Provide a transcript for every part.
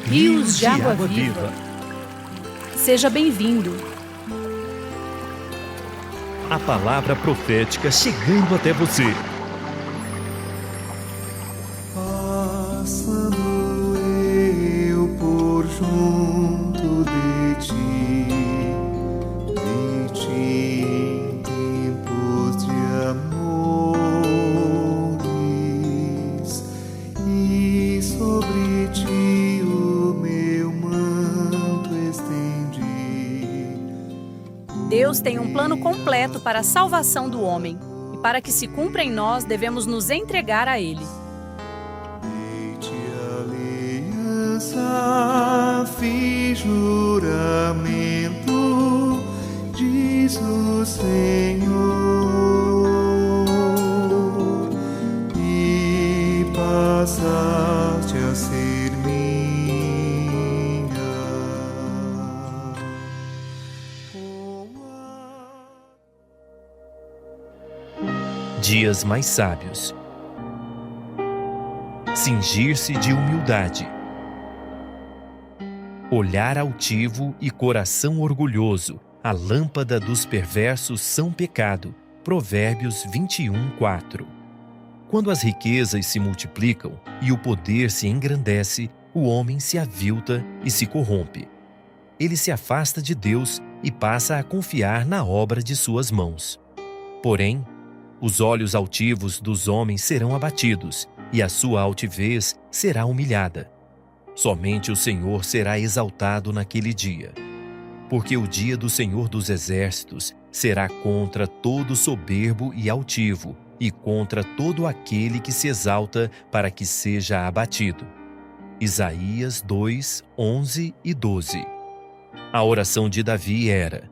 Rios de água viva. Seja bem-vindo. A palavra profética chegando até você. Passando eu por junto de ti em tempos de amores, e sobre ti o meu manto estendi. Deus tem um plano completo para a salvação do homem. E para que se cumpra em nós, devemos nos entregar a Ele. Dei-te aliança, fiz juramento, diz o Senhor, e passaste a ser minha. Dias mais sábios. Cingir-se de humildade. Olhar altivo e coração orgulhoso, a lâmpada dos perversos são pecado. Provérbios 21:4. Quando as riquezas se multiplicam e o poder se engrandece, o homem se avilta e se corrompe. Ele se afasta de Deus e passa a confiar na obra de suas mãos. Porém, os olhos altivos dos homens serão abatidos, e a sua altivez será humilhada. Somente o Senhor será exaltado naquele dia. Porque o dia do Senhor dos Exércitos será contra todo soberbo e altivo, e contra todo aquele que se exalta para que seja abatido. Isaías 2:11 e 12. A oração de Davi era: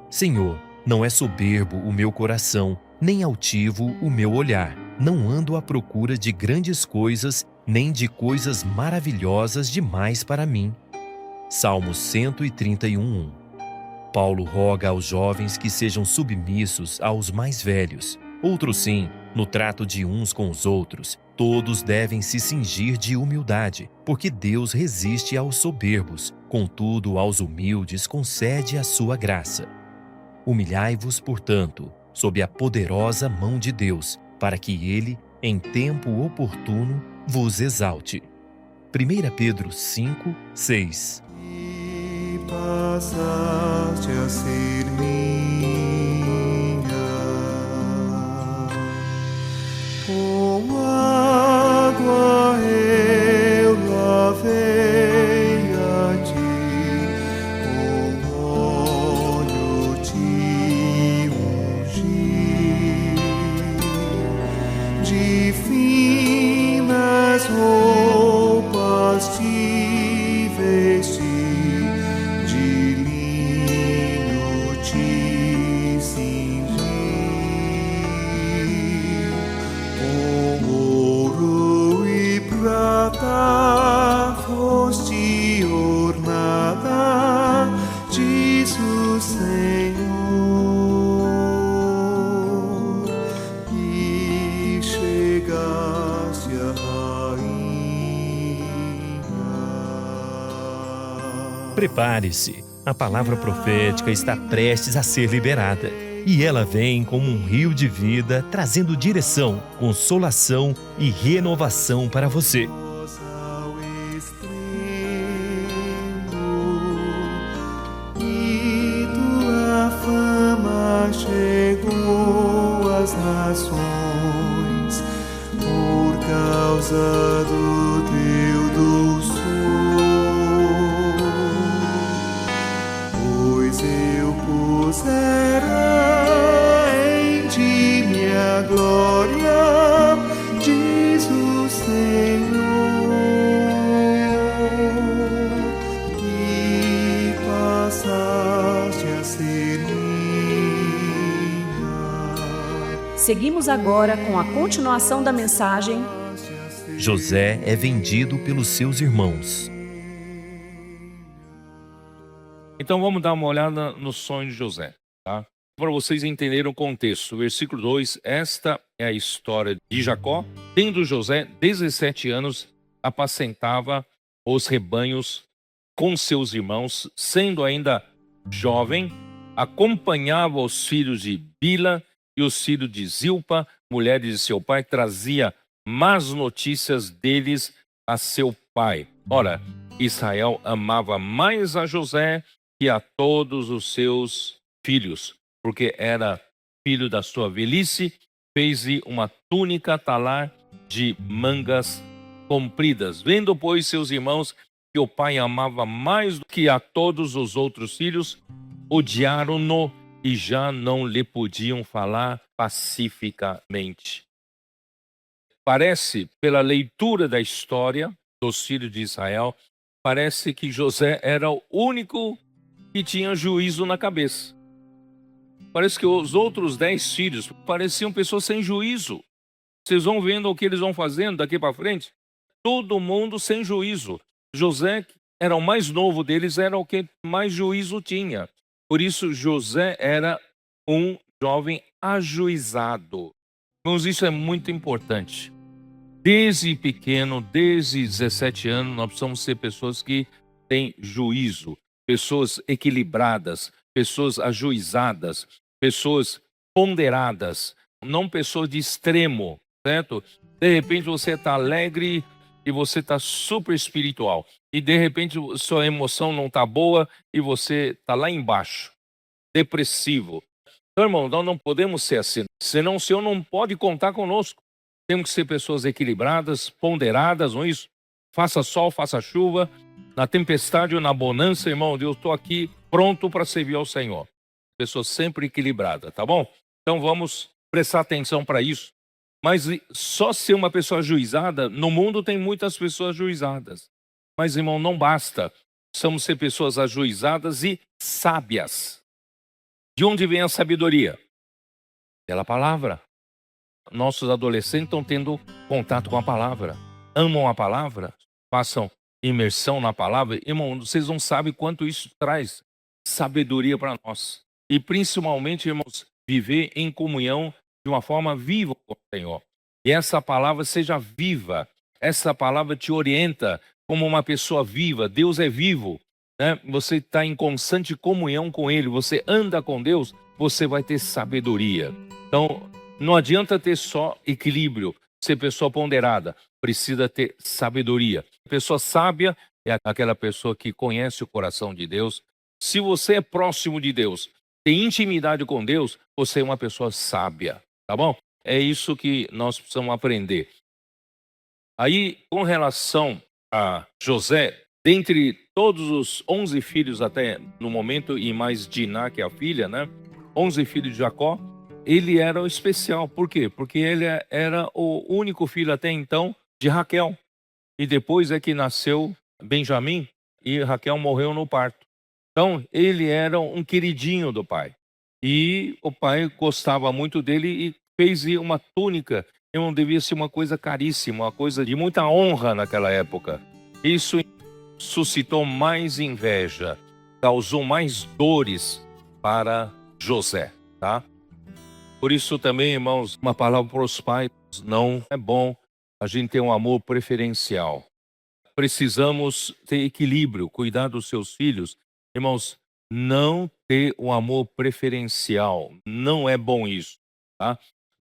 Senhor, não é soberbo o meu coração, nem altivo o meu olhar. Não ando à procura de grandes coisas, nem de coisas maravilhosas demais para mim. Salmo 131:1. Paulo roga aos jovens que sejam submissos aos mais velhos. Outro sim, no trato de uns com os outros, todos devem se cingir de humildade, porque Deus resiste aos soberbos, contudo aos humildes concede a sua graça. Humilhai-vos, portanto, sob a poderosa mão de Deus, para que Ele, em tempo oportuno, vos exalte. 1 Pedro 5:6. E passaste a ser minha. Com água eu lavei a ti, com óleo te ungi, de finas roupas te vesti, de linho te cingi, com ouro e prata foste ornada, diz o Senhor, e chegaste a rainha. Prepare-se, a palavra profética está prestes a ser liberada. E ela vem como um rio de vida, trazendo direção, consolação e renovação para você. Ao extremo, e tua fama chegou às nações, por causa do teu doçor. Pois eu pusera em ti minha glória, diz o Senhor, e passaste a ser minha. Seguimos agora com a continuação da mensagem. José é vendido pelos seus irmãos. Então vamos dar uma olhada no sonho de José, tá? Para vocês entenderem o contexto. Versículo 2, esta é a história de Jacó, Tendo José 17 anos, apacentava os rebanhos com seus irmãos, sendo ainda jovem, acompanhava os filhos de Bila e os filhos de Zilpa, mulheres de seu pai, trazia más notícias deles a seu pai. Ora, Israel amava mais a José que a todos os seus filhos, porque era filho da sua velhice, fez-lhe uma túnica talar de mangas compridas. Vendo, pois, seus irmãos que o pai amava mais do que a todos os outros filhos, odiaram-no e já não lhe podiam falar pacificamente. Parece, pela leitura da história dos filhos de Israel, parece que José era o único que tinha juízo na cabeça. Parece que os outros 10 filhos pareciam pessoas sem juízo. Vocês vão vendo o que eles vão fazendo daqui para frente. Todo mundo sem juízo. José era o mais novo deles, era o que mais juízo tinha. Por isso, José era um jovem ajuizado. Irmãos, isso é muito importante. Desde pequeno, desde 17 anos, nós precisamos ser pessoas que têm juízo, pessoas equilibradas, pessoas ajuizadas, pessoas ponderadas, não pessoas de extremo, certo? De repente você está alegre e você está super espiritual. E de repente sua emoção não está boa e você está lá embaixo, depressivo. Então, irmão, nós não podemos ser assim. Senão o Senhor não pode contar conosco. Temos que ser pessoas equilibradas, ponderadas, não é isso? Faça sol, faça chuva, na tempestade ou na bonança, irmão, eu estou aqui pronto para servir ao Senhor. Pessoa sempre equilibrada, tá bom? Então vamos prestar atenção para isso. Mas só ser uma pessoa ajuizada, no mundo tem muitas pessoas ajuizadas. Mas, irmão, não basta. Precisamos ser pessoas ajuizadas e sábias. De onde vem a sabedoria? Pela palavra. Nossos adolescentes estão tendo contato com a palavra. Amam a palavra, façam imersão na palavra. Irmão, vocês não sabem quanto isso traz sabedoria para nós. E principalmente, irmãos, viver em comunhão de uma forma viva com o Senhor. E essa palavra seja viva. Essa palavra te orienta como uma pessoa viva. Deus é vivo, né? Você está em constante comunhão com Ele. Você anda com Deus, você vai ter sabedoria. Então, não adianta ter só equilíbrio, ser pessoa ponderada. Precisa ter sabedoria. Pessoa sábia é aquela pessoa que conhece o coração de Deus. Se você é próximo de Deus, tem intimidade com Deus, você é uma pessoa sábia, tá bom? É isso que nós precisamos aprender. Aí, com relação a José, dentre todos os 11 filhos até no momento, e mais Diná, que é a filha, né? 11 filhos de Jacó, ele era o especial. Por quê? Porque ele era o único filho até então de Raquel. E depois é que nasceu Benjamim e Raquel morreu no parto. Então, ele era um queridinho do pai. E o pai gostava muito dele e fez uma túnica. Não devia ser uma coisa caríssima, uma coisa de muita honra naquela época. Isso suscitou mais inveja, causou mais dores para José, tá? Por isso também, irmãos, uma palavra para os pais, não é bom a gente ter um amor preferencial. Precisamos ter equilíbrio, cuidar dos seus filhos. Irmãos, não ter um amor preferencial, não é bom isso, tá?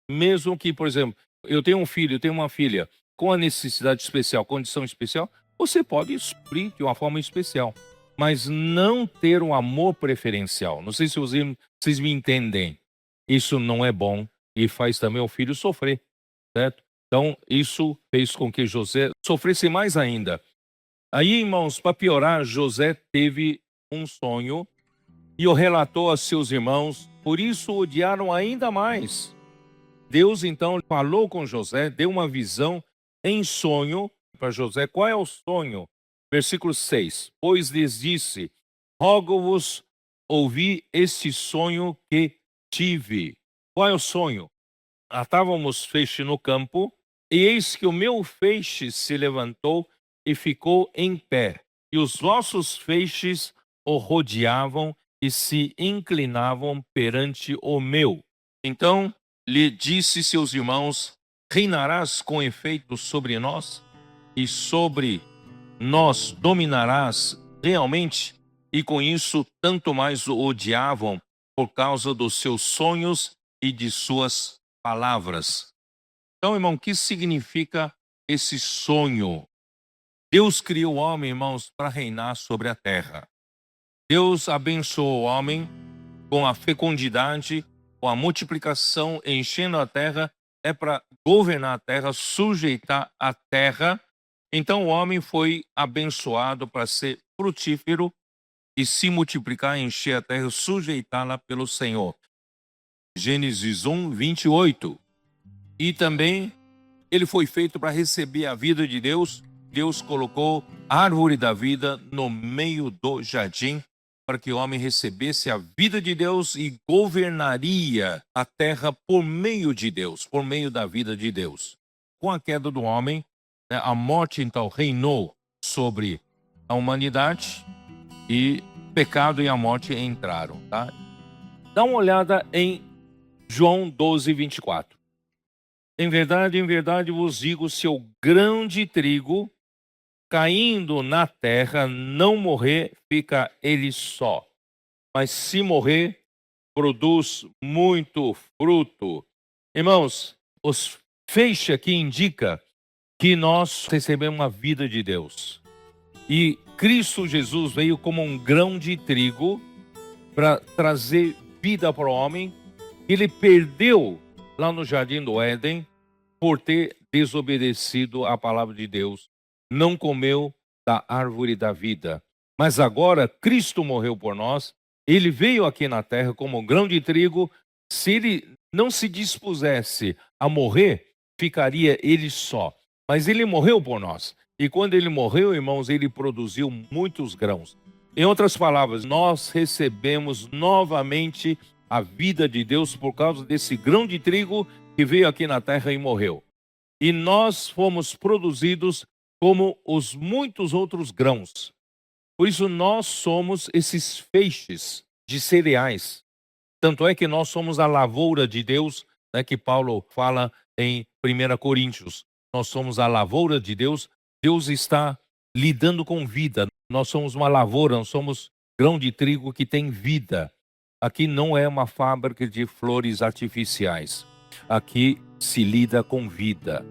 Mesmo que, por exemplo, eu tenho um filho, eu tenho uma filha com a necessidade especial, condição especial, você pode suprir de uma forma especial, mas não ter um amor preferencial. Não sei se vocês me entendem. Isso não é bom e faz também o filho sofrer, certo? Então, isso fez com que José sofresse mais ainda. Aí, irmãos, para piorar, José teve um sonho e o relatou a seus irmãos, por isso o odiaram ainda mais. Deus, então, falou com José, deu uma visão em sonho para José. Qual é o sonho? Versículo 6. Pois lhes disse, rogo-vos ouvir este sonho que tive. Qual é o sonho? Atávamos feixe no campo, e eis que o meu feixe se levantou e ficou em pé, e os vossos feixes o rodeavam e se inclinavam perante o meu. Então lhe disse seus irmãos, reinarás com efeito sobre nós, e sobre nós dominarás realmente. E com isso, tanto mais o odiavam por causa dos seus sonhos e de suas palavras. Então, irmão, o que significa esse sonho? Deus criou o homem, irmãos, para reinar sobre a terra. Deus abençoou o homem com a fecundidade, com a multiplicação, enchendo a terra, é para governar a terra, sujeitar a terra. Então o homem foi abençoado para ser frutífero e se multiplicar, encher a terra, sujeitá-la pelo Senhor. Gênesis 1, 28. E também ele foi feito para receber a vida de Deus. Deus colocou a árvore da vida no meio do jardim para que o homem recebesse a vida de Deus e governaria a terra por meio de Deus, por meio da vida de Deus. Com a queda do homem, né, a morte então reinou sobre a humanidade e o pecado e a morte entraram. Tá? Dá uma olhada em João 12, 24. Em verdade vos digo, se o grão de trigo caindo na terra não morrer, fica ele só. Mas se morrer, produz muito fruto. Irmãos, os feixes aqui indica que nós recebemos a vida de Deus. E Cristo Jesus veio como um grão de trigo para trazer vida para o homem. Ele perdeu lá no Jardim do Éden por ter desobedecido à palavra de Deus. Não comeu da árvore da vida. Mas agora Cristo morreu por nós. Ele veio aqui na terra como um grão de trigo. Se ele não se dispusesse a morrer, ficaria ele só. Mas ele morreu por nós. E quando ele morreu, irmãos, ele produziu muitos grãos. Em outras palavras, nós recebemos novamente a vida de Deus por causa desse grão de trigo que veio aqui na terra e morreu. E nós fomos produzidos como os muitos outros grãos. Por isso nós somos esses feixes de cereais. Tanto é que nós somos a lavoura de Deus, né, que Paulo fala em 1 Coríntios. Nós somos a lavoura de Deus. Deus está lidando com vida. Nós somos uma lavoura, nós somos grão de trigo que tem vida. Aqui não é uma fábrica de flores artificiais. Aqui se lida com vida.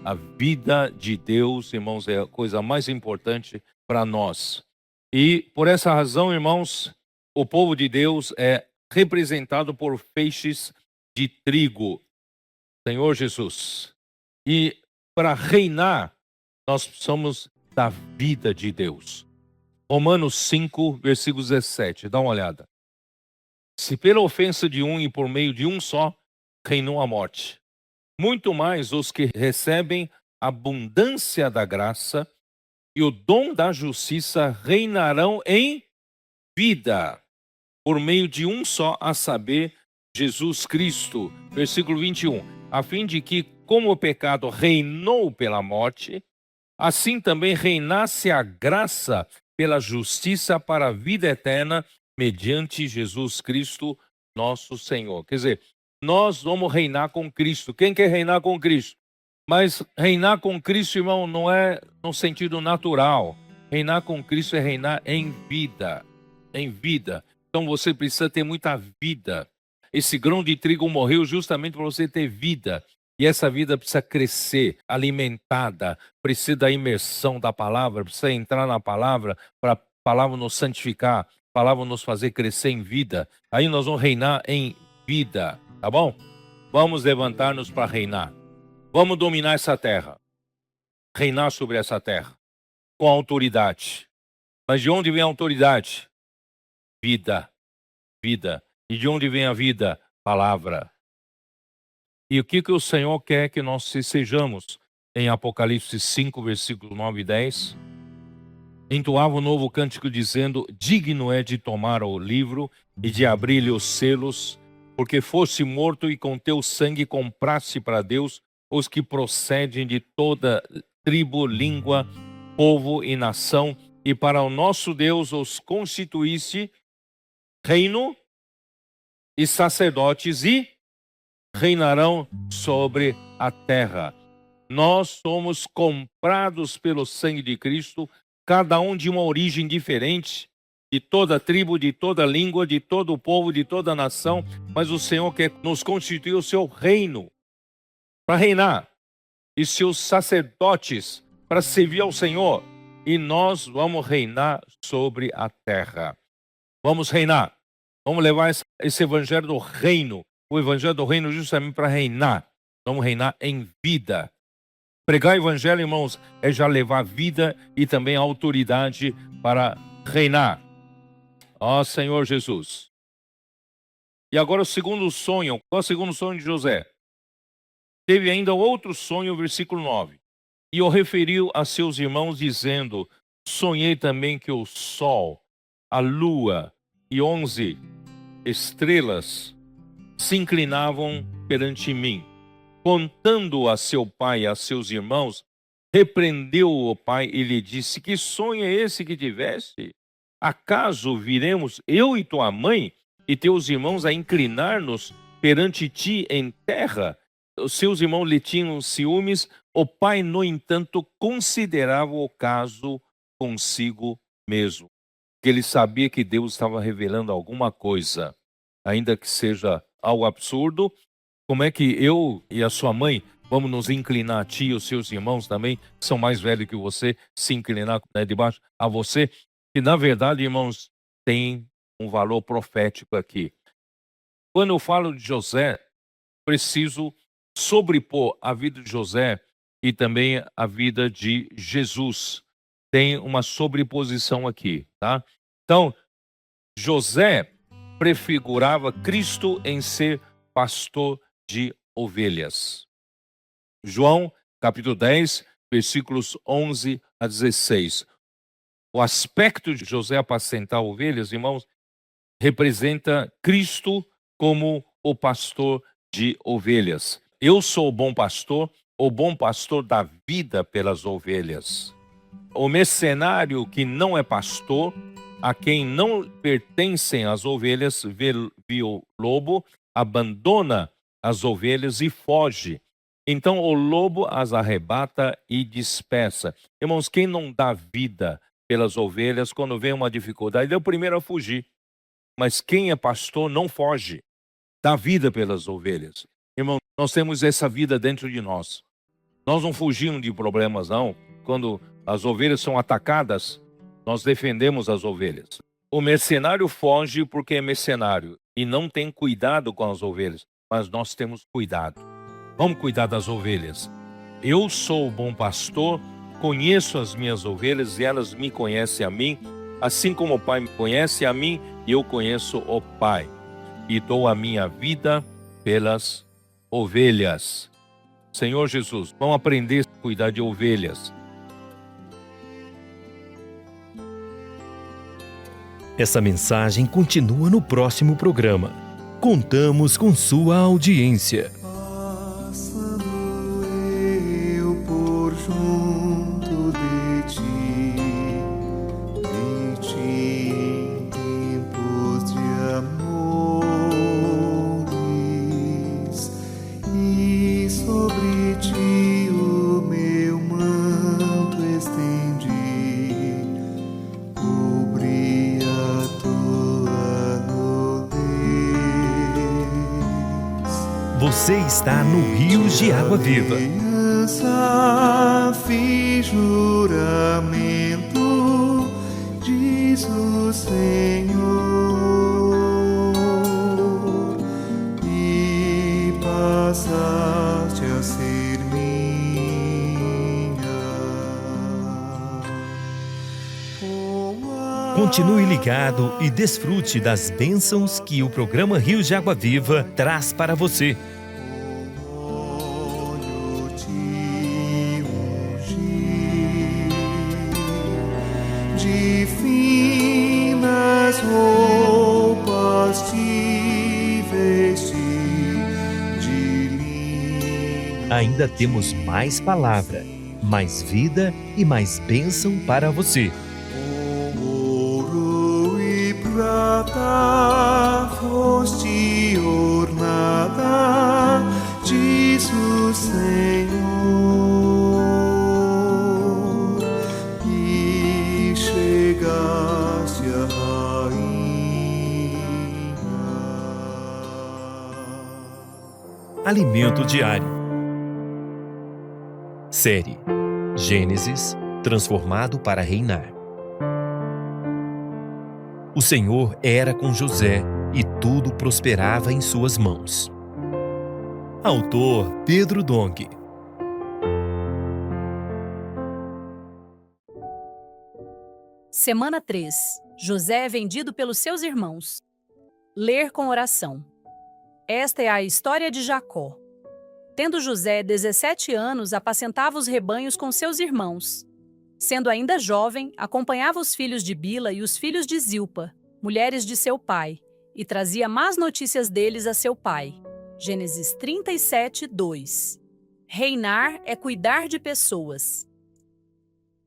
A vida de Deus, irmãos, é a coisa mais importante para nós. E por essa razão, irmãos, o povo de Deus é representado por feixes de trigo. Senhor Jesus. E para reinar, nós precisamos da vida de Deus. Romanos 5, versículo 17. Dá uma olhada. Se pela ofensa de um e por meio de um só, reinou a morte. Muito mais os que recebem a abundância da graça e o dom da justiça reinarão em vida, por meio de um só, a saber, Jesus Cristo. Versículo 21. A fim de que, como o pecado reinou pela morte, assim também reinasse a graça pela justiça para a vida eterna, mediante Jesus Cristo, nosso Senhor. Quer dizer, nós vamos reinar com Cristo. Quem quer reinar com Cristo? Mas reinar com Cristo, irmão, não é no sentido natural. Reinar com Cristo é reinar em vida. Em vida. Então você precisa ter muita vida. Esse grão de trigo morreu justamente para você ter vida. E essa vida precisa crescer, alimentada, precisa da imersão da palavra, precisa entrar na palavra para a palavra nos santificar, a palavra nos fazer crescer em vida. Aí nós vamos reinar em vida. Tá bom? Vamos levantar-nos para reinar. Vamos dominar essa terra. Reinar sobre essa terra. Com autoridade. Mas de onde vem a autoridade? Vida. Vida. E de onde vem a vida? Palavra. E o que o Senhor quer que nós sejamos? Em Apocalipse 5, versículo 9 e 10. Entoava um novo cântico dizendo: digno é de tomar o livro e de abrir-lhe os selos, porque fosse morto e com teu sangue compraste para Deus os que procedem de toda tribo, língua, povo e nação, e para o nosso Deus os constituísse reino e sacerdotes, e reinarão sobre a terra. Nós somos comprados pelo sangue de Cristo, cada um de uma origem diferente, de toda tribo, de toda língua, de todo o povo, de toda a nação, mas o Senhor quer nos constituir o seu reino, para reinar, e seus sacerdotes, para servir ao Senhor, e nós vamos reinar sobre a terra. Vamos reinar, vamos levar esse evangelho do reino, o evangelho do reino justamente para reinar. Vamos reinar em vida. Pregar o evangelho, irmãos, é já levar vida e também autoridade para reinar. Ó Senhor Jesus. E agora o segundo sonho. Qual é o segundo sonho de José? Teve ainda outro sonho, versículo 9. E o referiu a seus irmãos, dizendo: sonhei também que o sol, a lua e 11 estrelas se inclinavam perante mim. Contando a seu pai e a seus irmãos, repreendeu o pai e lhe disse: que sonho é esse que tiveste? Acaso viremos eu e tua mãe e teus irmãos a inclinar-nos perante ti em terra? Os seus irmãos lhe tinham ciúmes. O pai, no entanto, considerava o caso consigo mesmo, que ele sabia que Deus estava revelando alguma coisa, ainda que seja algo absurdo. Como é que eu e a sua mãe vamos nos inclinar a ti e os seus irmãos também, que são mais velhos que você, se inclinar debaixo a você? Que na verdade, irmãos, tem um valor profético aqui. Quando eu falo de José, preciso sobrepor a vida de José e também a vida de Jesus. Tem uma sobreposição aqui, tá? Então, José prefigurava Cristo em ser pastor de ovelhas. João, capítulo 10, versículos 11 a 16. O aspecto de José apacentar ovelhas, irmãos, representa Cristo como o pastor de ovelhas. Eu sou o bom pastor dá vida pelas ovelhas. O mercenário que não é pastor, a quem não pertencem as ovelhas, vê o lobo, abandona as ovelhas e foge. Então o lobo as arrebata e dispersa. Irmãos, quem não dá vida pelas ovelhas, quando vem uma dificuldade, é o primeiro a fugir. Mas quem é pastor não foge, dá vida pelas ovelhas. Irmão, nós temos essa vida dentro de nós. Nós não fugimos de problemas, não. Quando as ovelhas são atacadas, nós defendemos as ovelhas. O mercenário foge porque é mercenário e não tem cuidado com as ovelhas, mas nós temos cuidado. Vamos cuidar das ovelhas. Eu sou o bom pastor, conheço as minhas ovelhas e elas me conhecem a mim, assim como o Pai me conhece a mim e eu conheço o Pai. E dou a minha vida pelas ovelhas. Senhor Jesus, vamos aprender a cuidar de ovelhas. Essa mensagem continua no próximo programa. Contamos com sua audiência. Passando eu por junto de ti em tempos de amores, e sobre ti o meu manto estendi, cobri a tua nudez. Você está no Rios de Água Viva. Aliança, fiz juramento, diz o Senhor, e passaste a ser minha. Continue ligado e desfrute das bênçãos que o programa Rios de Água Viva traz para você. Olho te ungir, de finas roupas te vesti, de linho. Ainda temos mais palavra, mais vida e mais bênção para você. Ouro e prata foste ornada, diz o Senhor. Alimento Diário. Série Gênesis, transformado para reinar. O Senhor era com José e tudo prosperava em suas mãos. Autor Pedro Dong. Semana 3. José é vendido pelos seus irmãos. Ler com oração. Esta é a história de Jacó. Tendo José 17 anos, apacentava os rebanhos com seus irmãos. Sendo ainda jovem, acompanhava os filhos de Bila e os filhos de Zilpa, mulheres de seu pai, e trazia más notícias deles a seu pai. Gênesis 37, 2. Reinar é cuidar de pessoas.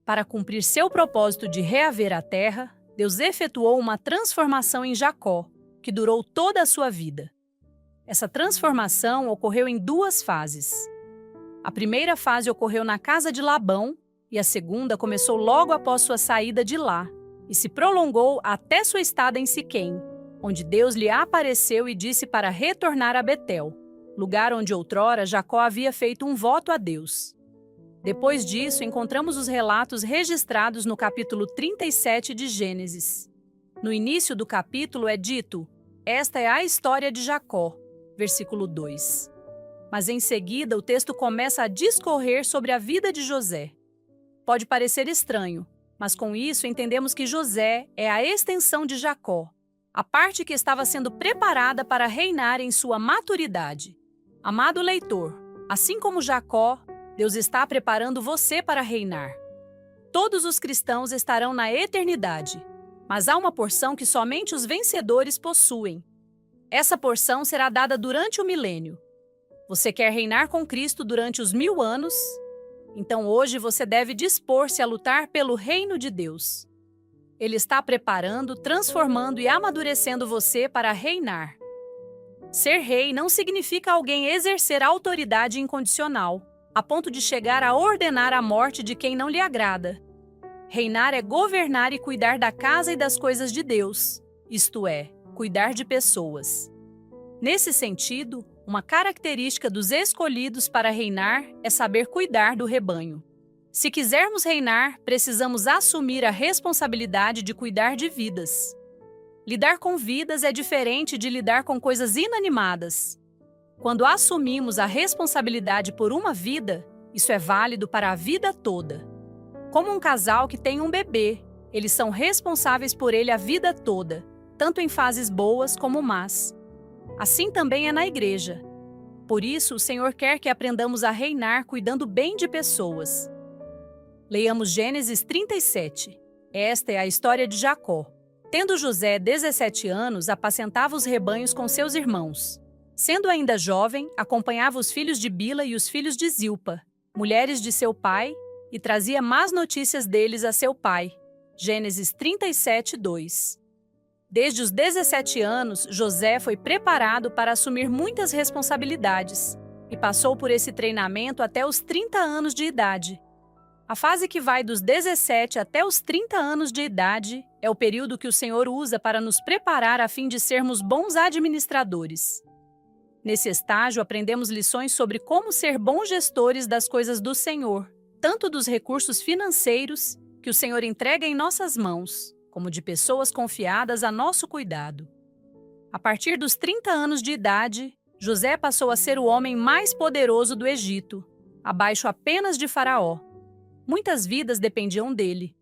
Para cumprir seu propósito de reaver a terra, Deus efetuou uma transformação em Jacó, que durou toda a sua vida. Essa transformação ocorreu em duas fases. A primeira fase ocorreu na casa de Labão, e a segunda começou logo após sua saída de lá, e se prolongou até sua estada em Siquém, onde Deus lhe apareceu e disse para retornar a Betel, lugar onde outrora Jacó havia feito um voto a Deus. Depois disso, encontramos os relatos registrados no capítulo 37 de Gênesis. No início do capítulo é dito: "Esta é a história de Jacó", versículo 2. Mas em seguida o texto começa a discorrer sobre a vida de José. Pode parecer estranho, mas com isso entendemos que José é a extensão de Jacó, a parte que estava sendo preparada para reinar em sua maturidade. Amado leitor, assim como Jacó, Deus está preparando você para reinar. Todos os cristãos estarão na eternidade, mas há uma porção que somente os vencedores possuem. Essa porção será dada durante o milênio. Você quer reinar com Cristo durante os 1000 anos? Então hoje você deve dispor-se a lutar pelo reino de Deus. Ele está preparando, transformando e amadurecendo você para reinar. Ser rei não significa alguém exercer autoridade incondicional, a ponto de chegar a ordenar a morte de quem não lhe agrada. Reinar é governar e cuidar da casa e das coisas de Deus, isto é, cuidar de pessoas. Nesse sentido, uma característica dos escolhidos para reinar é saber cuidar do rebanho. Se quisermos reinar, precisamos assumir a responsabilidade de cuidar de vidas. Lidar com vidas é diferente de lidar com coisas inanimadas. Quando assumimos a responsabilidade por uma vida, isso é válido para a vida toda. Como um casal que tem um bebê, eles são responsáveis por ele a vida toda, tanto em fases boas como más. Assim também é na igreja. Por isso, o Senhor quer que aprendamos a reinar cuidando bem de pessoas. Leiamos Gênesis 37. Esta é a história de Jacó. Tendo José 17 anos, apacentava os rebanhos com seus irmãos. Sendo ainda jovem, acompanhava os filhos de Bila e os filhos de Zilpa, mulheres de seu pai, e trazia más notícias deles a seu pai. Gênesis 37, 2. Desde os 17 anos, José foi preparado para assumir muitas responsabilidades e passou por esse treinamento até os 30 anos de idade. A fase que vai dos 17 até os 30 anos de idade é o período que o Senhor usa para nos preparar a fim de sermos bons administradores. Nesse estágio, aprendemos lições sobre como ser bons gestores das coisas do Senhor, tanto dos recursos financeiros que o Senhor entrega em nossas mãos, como de pessoas confiadas a nosso cuidado. A partir dos 30 anos de idade, José passou a ser o homem mais poderoso do Egito, abaixo apenas de Faraó. Muitas vidas dependiam dele.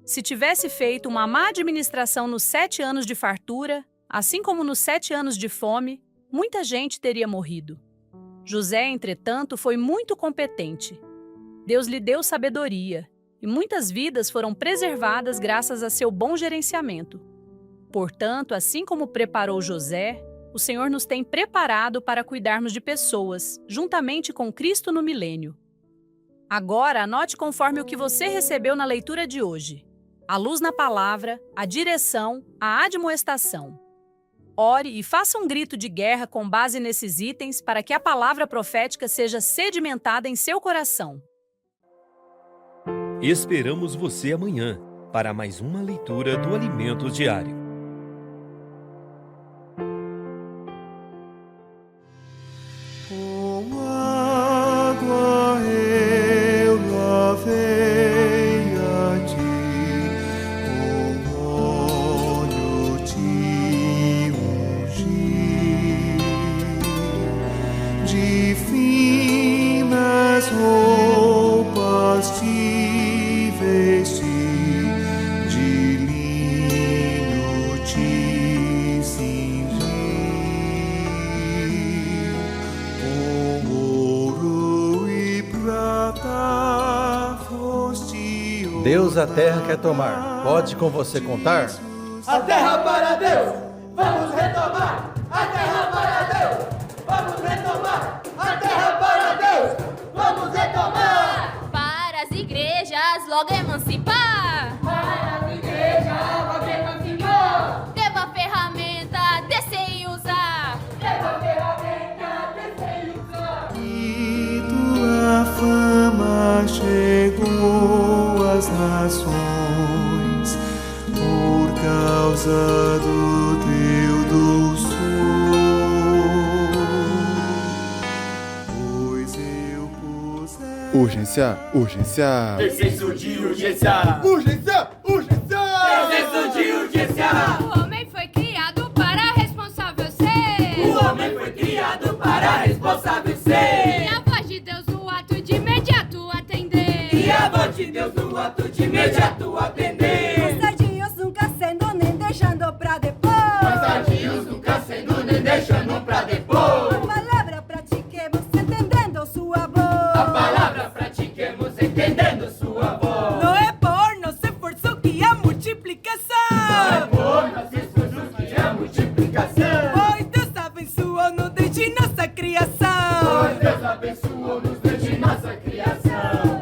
Se tivesse feito uma má administração nos 7 anos de fartura, assim como nos 7 anos de fome, muita gente teria morrido. José, entretanto, foi muito competente. Deus lhe deu sabedoria, e muitas vidas foram preservadas graças a seu bom gerenciamento. Portanto, assim como preparou José, o Senhor nos tem preparado para cuidarmos de pessoas, juntamente com Cristo no milênio. Agora, anote conforme o que você recebeu na leitura de hoje: a luz na palavra, a direção, a admoestação. Ore e faça um grito de guerra com base nesses itens para que a palavra profética seja sedimentada em seu coração. Esperamos você amanhã para mais uma leitura do Alimento Diário. Oh Deus a terra quer tomar. Pode com você contar? A terra para Deus, vamos retomar. A terra para Deus, vamos retomar. A terra para Deus, vamos retomar. Para as igrejas logo emancipar. Para as igrejas, logo emancipar. Deva a ferramenta, descer e usar. Deva a ferramenta, descer e usar. E tua fama chegou às nações por causa do teu doçor. Pois eu puser Urgência, urgência. Excesso de urgência. Urgência, urgência. Excesso de urgência. O homem foi criado para responsável ser. O homem foi criado para responsável ser. E a voz de Deus no ato de imediato atender. E a voz de Deus no ato de imediato atender. Tadinhos nunca sendo nem deixando pra depois. Mas tadinhos nunca sendo nem deixando pra depois. A palavra pratiquemos entendendo sua voz. A palavra pratiquemos entendendo sua voz. Não é por nosso esforço que a multiplicação. Por nosso esforço que é a multiplicação. Pois Deus abençoou-nos desde nossa criação. Pois Deus abençoou-nos desde nossa criação.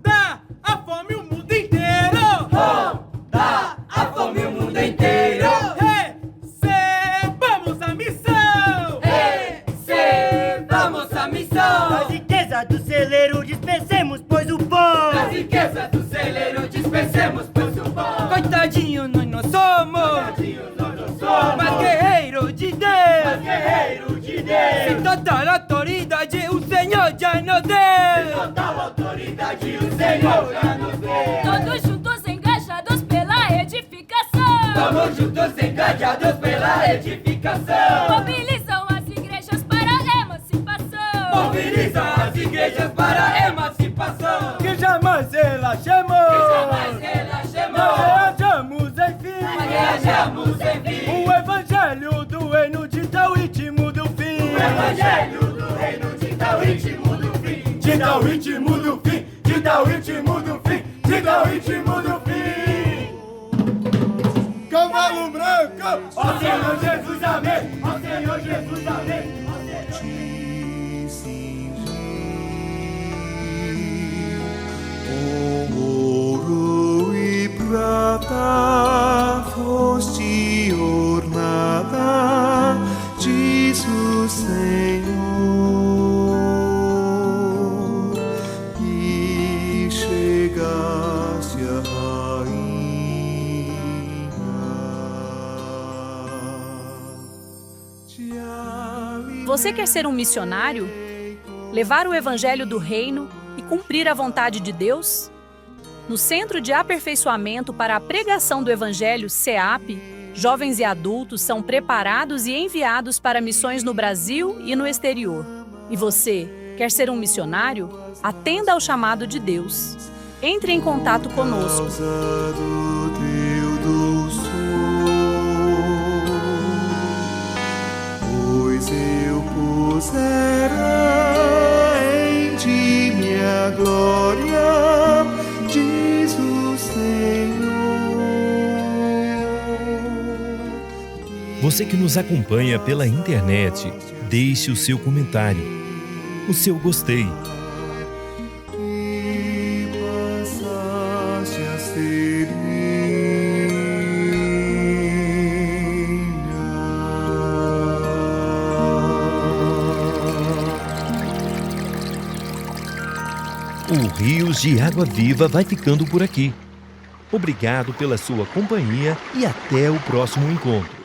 Dá a fome o mundo inteiro. Dá a fome o mundo inteiro. Recebamos a missão. Recebamos a missão. Das riquezas do celeiro dispensemos, pois o pão. Das riquezas do celeiro dispensemos, pois o pão. Coitadinho, nós não somos. Tadinhos nós não somos. Mas guerreiro de Deus. Mas guerreiro de Deus. Sem total autoridade o Senhor já nos deu. Total autoridade o Senhor já nos deu. Todos juntos engajados pela edificação. Estamos juntos engajados pela edificação. Mobilizam as igrejas para a emancipação. Mobilizam as igrejas para a emancipação. Que jamais relaxemos. Jamais relaxemos. Reajamos enfim. Reajamos enfim. O evangelho do reino de tal ritmo do fim. O evangelho do reino de tal ritmo do fim. De tal ritmo do fim. De tal ritmo do fim. De tal ritmo do fim. Cavalo branco. Ó Senhor Jesus, amém. Ó Senhor Jesus, amém. te cingir com ouro e prata foste ornada, diz o Senhor, e chegaste a rainha. Você quer ser um missionário? Levar o evangelho do reino e cumprir a vontade de Deus? No Centro de Aperfeiçoamento para a Pregação do Evangelho, CEAP, jovens e adultos são preparados e enviados para missões no Brasil e no exterior. E você, quer ser um missionário? Atenda ao chamado de Deus. Entre em contato conosco. Causa do teu doçor, pois eu pusera em ti minha glória, diz o Senhor. Você que nos acompanha pela internet, deixe o seu comentário, o seu gostei. E passaste a ser O Rios de Água Viva vai ficando por aqui. Obrigado pela sua companhia e até o próximo encontro.